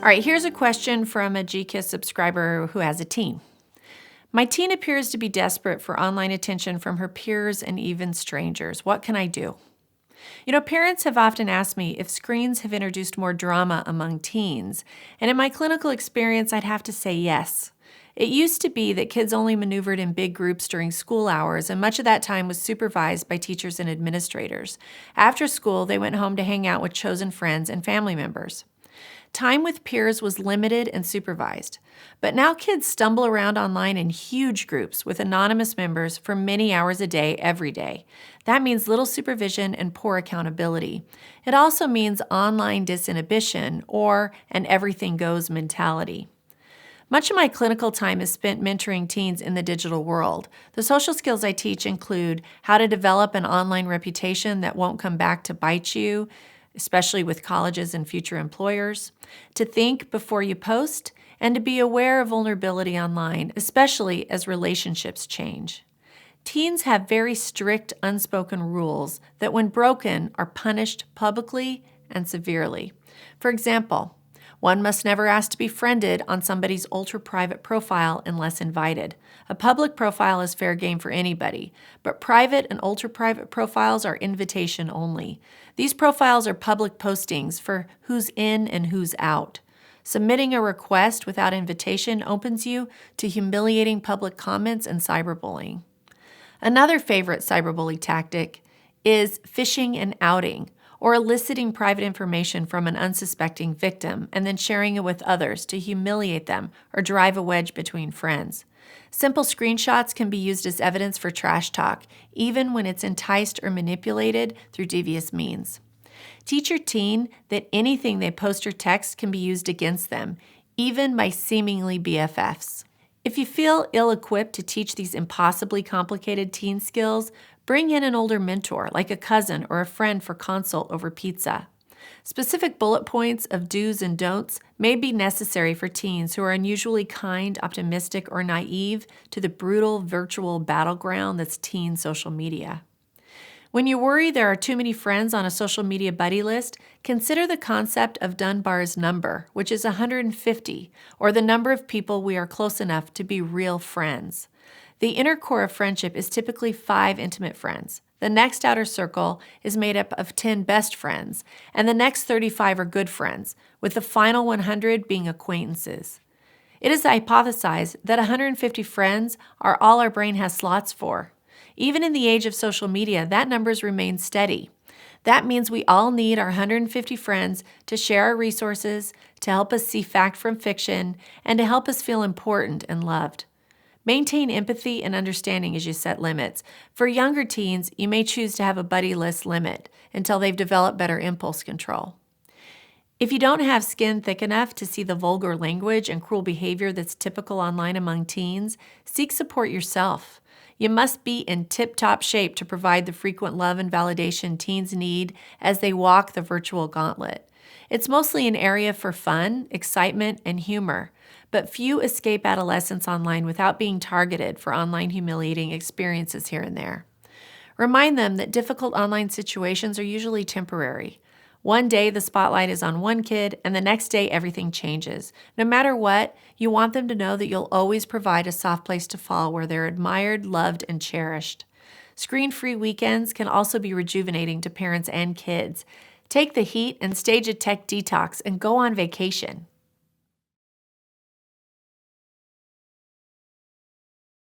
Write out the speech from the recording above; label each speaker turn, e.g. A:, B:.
A: All right, here's a question from a GKISS subscriber who has a teen. My teen appears to be desperate for online attention from her peers and even strangers. What can I do? Parents have often asked me if screens have introduced more drama among teens, and in my clinical experience, I'd have to say yes. It used to be that kids only maneuvered in big groups during school hours, and much of that time was supervised by teachers and administrators. After school, they went home to hang out with chosen friends and family members. Time with peers was limited and supervised. But now kids stumble around online in huge groups with anonymous members for many hours a day, every day. That means little supervision and poor accountability. It also means online disinhibition or an everything goes mentality. Much of my clinical time is spent mentoring teens in the digital world. The social skills I teach include how to develop an online reputation that won't come back to bite you, especially with colleges and future employers, to think before you post, and to be aware of vulnerability online, especially as relationships change. Teens have very strict unspoken rules that, when broken, are punished publicly and severely. For example, one must never ask to be friended on somebody's ultra-private profile unless invited. A public profile is fair game for anybody, but private and ultra-private profiles are invitation only. These profiles are public postings for who's in and who's out. Submitting a request without invitation opens you to humiliating public comments and cyberbullying. Another favorite cyberbully tactic is phishing and outing, or eliciting private information from an unsuspecting victim and then sharing it with others to humiliate them or drive a wedge between friends. Simple screenshots can be used as evidence for trash talk, even when it's enticed or manipulated through devious means. Teach your teen that anything they post or text can be used against them, even by seemingly BFFs. If you feel ill-equipped to teach these impossibly complicated teen skills, bring in an older mentor, like a cousin or a friend, for consult over pizza. Specific bullet points of do's and don'ts may be necessary for teens who are unusually kind, optimistic, or naive to the brutal virtual battleground that's teen social media. When you worry there are too many friends on a social media buddy list, consider the concept of Dunbar's number, which is 150, or the number of people we are close enough to be real friends. The inner core of friendship is typically 5 intimate friends. The next outer circle is made up of 10 best friends, and the next 35 are good friends, with the final 100 being acquaintances. It is hypothesized that 150 friends are all our brain has slots for. Even in the age of social media, that numbers remain steady. That means we all need our 150 friends to share our resources, to help us see fact from fiction, and to help us feel important and loved. Maintain empathy and understanding as you set limits. For younger teens, you may choose to have a buddy list limit until they've developed better impulse control. If you don't have skin thick enough to see the vulgar language and cruel behavior that's typical online among teens, seek support yourself. You must be in tip-top shape to provide the frequent love and validation teens need as they walk the virtual gauntlet. It's mostly an area for fun, excitement, and humor, but few escape adolescence online without being targeted for online humiliating experiences here and there. Remind them that difficult online situations are usually temporary. One day the spotlight is on one kid, and the next day everything changes. No matter what, you want them to know that you'll always provide a soft place to fall where they're admired, loved, and cherished. Screen-free weekends can also be rejuvenating to parents and kids. Take the heat and stage a tech detox and go on vacation.